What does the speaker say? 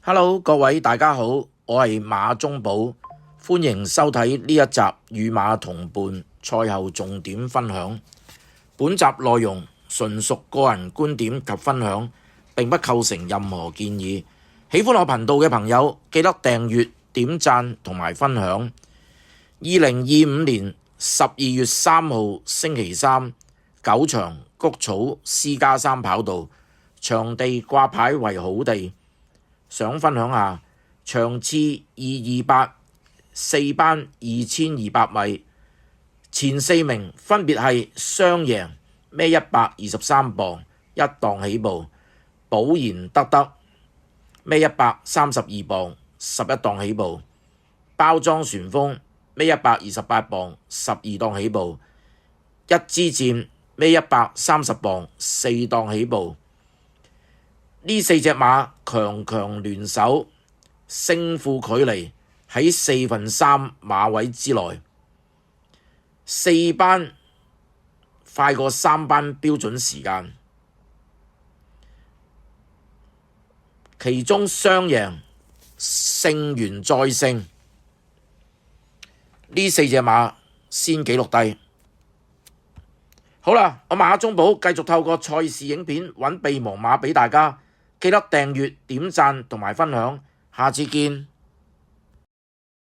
Hello， 各位大家好，我係馬中寶，歡迎收睇呢一集與馬同伴賽後重點分享。本集內容純屬個人觀點及分享，並不構成任何建議。喜歡我頻道嘅朋友，記得訂閱、點讚同埋分享。2025年12月3號星期三，9場谷草私家3跑道，場地掛牌為好地。想分享下場次228、4班2200米，前4名分別係雙贏孭123磅1檔起步，寶然得孭132磅11檔起步，包裝旋風孭128磅12檔起步，一支箭孭130磅4檔起步。呢4隻馬強聯手，勝負距離喺3/4馬位之內，4班快過3班標準時間，其中雙贏勝完再勝，呢4隻馬先記錄低。好啦，我馬中寶繼續透過賽事影片揾備忘馬俾大家。記得訂閱、點讚同埋分享，下次見。